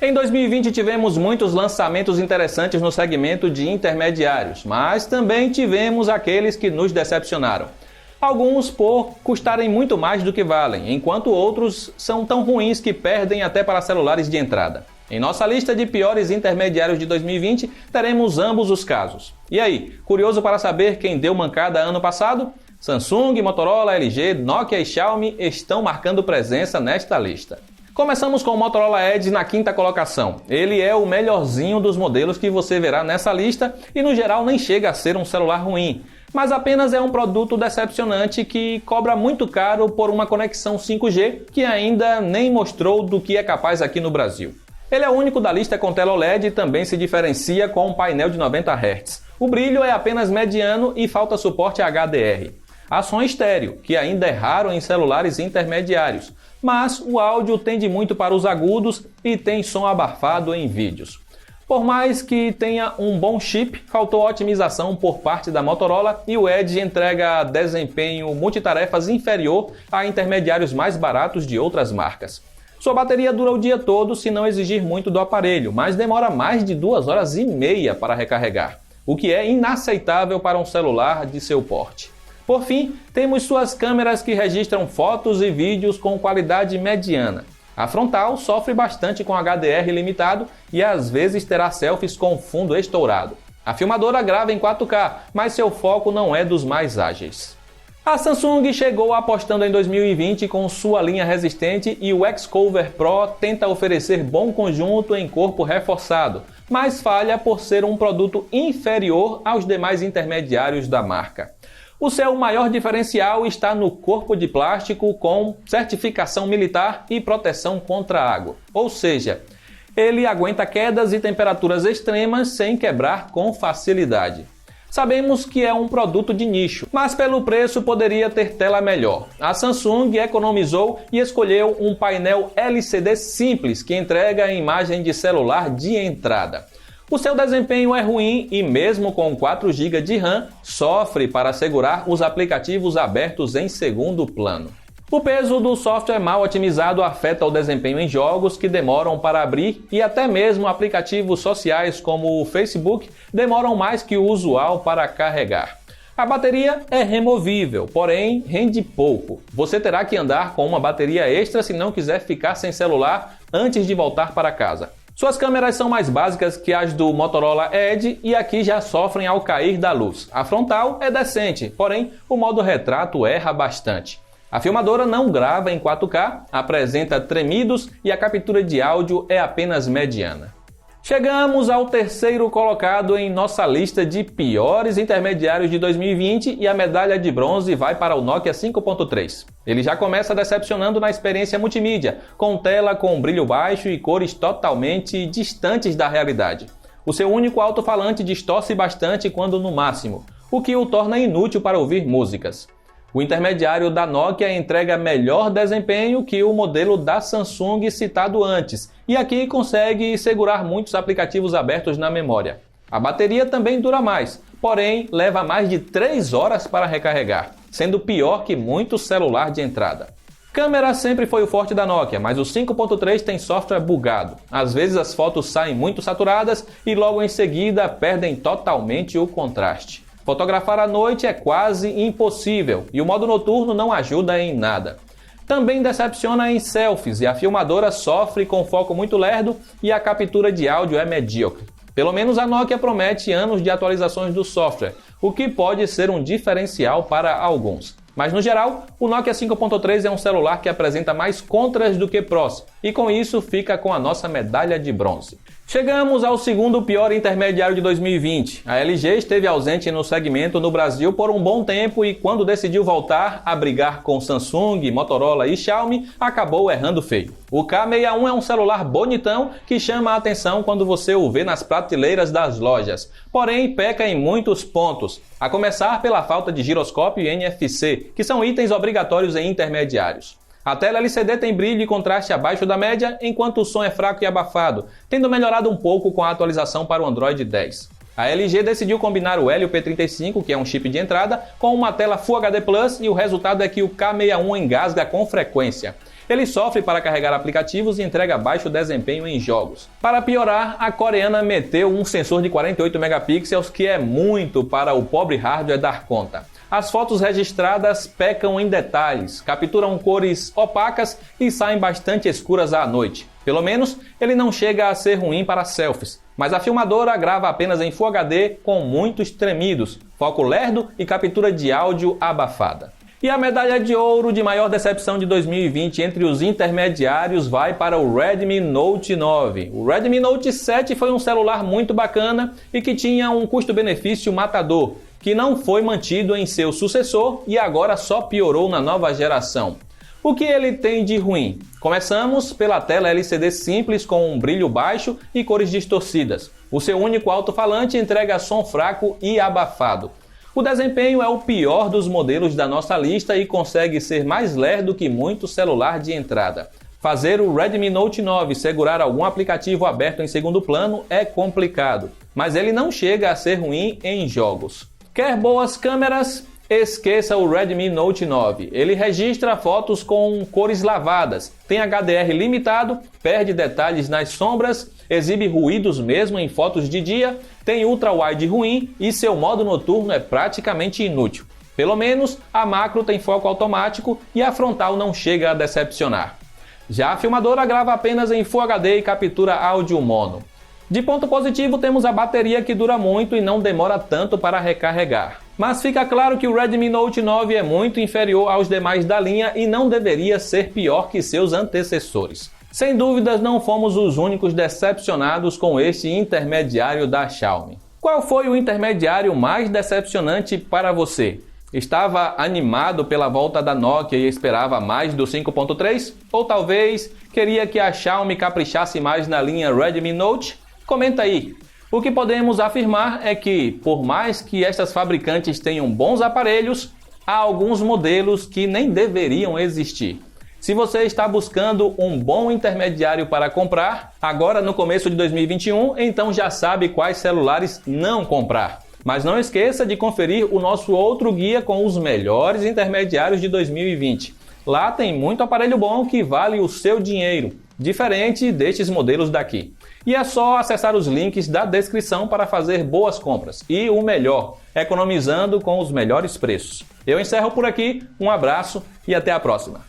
Em 2020 tivemos muitos lançamentos interessantes no segmento de intermediários, mas também tivemos aqueles que nos decepcionaram. Alguns por custarem muito mais do que valem, enquanto outros são tão ruins que perdem até para celulares de entrada. Em nossa lista de piores intermediários de 2020, teremos ambos os casos. E aí, curioso para saber quem deu mancada ano passado? Samsung, Motorola, LG, Nokia e Xiaomi estão marcando presença nesta lista. Começamos com o Motorola Edge na quinta colocação. Ele é o melhorzinho dos modelos que você verá nessa lista e no geral nem chega a ser um celular ruim, mas apenas é um produto decepcionante que cobra muito caro por uma conexão 5G que ainda nem mostrou do que é capaz aqui no Brasil. Ele é o único da lista com tela OLED e também se diferencia com um painel de 90 Hz. O brilho é apenas mediano e falta suporte a HDR. Há som estéreo, que ainda é raro em celulares intermediários, mas o áudio tende muito para os agudos e tem som abafado em vídeos. Por mais que tenha um bom chip, faltou otimização por parte da Motorola e o Edge entrega desempenho multitarefas inferior a intermediários mais baratos de outras marcas. Sua bateria dura o dia todo se não exigir muito do aparelho, mas demora mais de 2 horas e meia para recarregar, o que é inaceitável para um celular de seu porte. Por fim, temos suas câmeras que registram fotos e vídeos com qualidade mediana. A frontal sofre bastante com HDR limitado e às vezes terá selfies com fundo estourado. A filmadora grava em 4K, mas seu foco não é dos mais ágeis. A Samsung chegou apostando em 2020 com sua linha resistente e o Xcover Pro tenta oferecer bom conjunto em corpo reforçado, mas falha por ser um produto inferior aos demais intermediários da marca. O seu maior diferencial está no corpo de plástico com certificação militar e proteção contra água, ou seja, ele aguenta quedas e temperaturas extremas sem quebrar com facilidade. Sabemos que é um produto de nicho, mas pelo preço poderia ter tela melhor. A Samsung economizou e escolheu um painel LCD simples que entrega a imagem de celular de entrada. O seu desempenho é ruim e mesmo com 4 GB de RAM, sofre para segurar os aplicativos abertos em segundo plano. O peso do software mal otimizado afeta o desempenho em jogos que demoram para abrir e até mesmo aplicativos sociais como o Facebook demoram mais que o usual para carregar. A bateria é removível, porém rende pouco. Você terá que andar com uma bateria extra se não quiser ficar sem celular antes de voltar para casa. Suas câmeras são mais básicas que as do Motorola Edge e aqui já sofrem ao cair da luz. A frontal é decente, porém o modo retrato erra bastante. A filmadora não grava em 4K, apresenta tremidos e a captura de áudio é apenas mediana. Chegamos ao terceiro colocado em nossa lista de piores intermediários de 2020 e a medalha de bronze vai para o Nokia 5.3. Ele já começa decepcionando na experiência multimídia, com tela com brilho baixo e cores totalmente distantes da realidade. O seu único alto-falante distorce bastante quando no máximo, o que o torna inútil para ouvir músicas. O intermediário da Nokia entrega melhor desempenho que o modelo da Samsung citado antes, e aqui consegue segurar muitos aplicativos abertos na memória. A bateria também dura mais, porém leva mais de 3 horas para recarregar, sendo pior que muito celular de entrada. Câmera sempre foi o forte da Nokia, mas o 5.3 tem software bugado. Às vezes as fotos saem muito saturadas e logo em seguida perdem totalmente o contraste. Fotografar à noite é quase impossível e o modo noturno não ajuda em nada. Também decepciona em selfies e a filmadora sofre com foco muito lerdo e a captura de áudio é medíocre. Pelo menos a Nokia promete anos de atualizações do software, o que pode ser um diferencial para alguns. Mas no geral, o Nokia 5.3 é um celular que apresenta mais contras do que prós, e com isso fica com a nossa medalha de bronze. Chegamos ao segundo pior intermediário de 2020. A LG esteve ausente no segmento no Brasil por um bom tempo e quando decidiu voltar a brigar com Samsung, Motorola e Xiaomi, acabou errando feio. O K61 é um celular bonitão que chama a atenção quando você o vê nas prateleiras das lojas, porém peca em muitos pontos, a começar pela falta de giroscópio e NFC, que são itens obrigatórios em intermediários. A tela LCD tem brilho e contraste abaixo da média, enquanto o som é fraco e abafado, tendo melhorado um pouco com a atualização para o Android 10. A LG decidiu combinar o Helio P35, que é um chip de entrada, com uma tela Full HD Plus e o resultado é que o K61 engasga com frequência. Ele sofre para carregar aplicativos e entrega baixo desempenho em jogos. Para piorar, a coreana meteu um sensor de 48 megapixels, que é muito para o pobre hardware dar conta. As fotos registradas pecam em detalhes, capturam cores opacas e saem bastante escuras à noite. Pelo menos, ele não chega a ser ruim para selfies, mas a filmadora grava apenas em Full HD com muitos tremidos, foco lerdo e captura de áudio abafada. E a medalha de ouro de maior decepção de 2020 entre os intermediários vai para o Redmi Note 9. O Redmi Note 7 foi um celular muito bacana e que tinha um custo-benefício matador, que não foi mantido em seu sucessor e agora só piorou na nova geração. O que ele tem de ruim? Começamos pela tela LCD simples com um brilho baixo e cores distorcidas. O seu único alto-falante entrega som fraco e abafado. O desempenho é o pior dos modelos da nossa lista e consegue ser mais lerdo que muito celular de entrada. Fazer o Redmi Note 9 segurar algum aplicativo aberto em segundo plano é complicado, mas ele não chega a ser ruim em jogos. Quer boas câmeras? Esqueça o Redmi Note 9. Ele registra fotos com cores lavadas, tem HDR limitado, perde detalhes nas sombras, exibe ruídos mesmo em fotos de dia, tem ultra-wide ruim e seu modo noturno é praticamente inútil. Pelo menos a macro tem foco automático e a frontal não chega a decepcionar. Já a filmadora grava apenas em Full HD e captura áudio mono. De ponto positivo temos a bateria, que dura muito e não demora tanto para recarregar. Mas fica claro que o Redmi Note 9 é muito inferior aos demais da linha e não deveria ser pior que seus antecessores. Sem dúvidas, não fomos os únicos decepcionados com este intermediário da Xiaomi. Qual foi o intermediário mais decepcionante para você? Estava animado pela volta da Nokia e esperava mais do 5.3? Ou talvez queria que a Xiaomi caprichasse mais na linha Redmi Note? Comenta aí. O que podemos afirmar é que, por mais que estas fabricantes tenham bons aparelhos, há alguns modelos que nem deveriam existir. Se você está buscando um bom intermediário para comprar, agora no começo de 2021, então já sabe quais celulares não comprar. Mas não esqueça de conferir o nosso outro guia com os melhores intermediários de 2020. Lá tem muito aparelho bom que vale o seu dinheiro, diferente destes modelos daqui. E é só acessar os links da descrição para fazer boas compras. E o melhor, economizando com os melhores preços. Eu encerro por aqui, um abraço e até a próxima.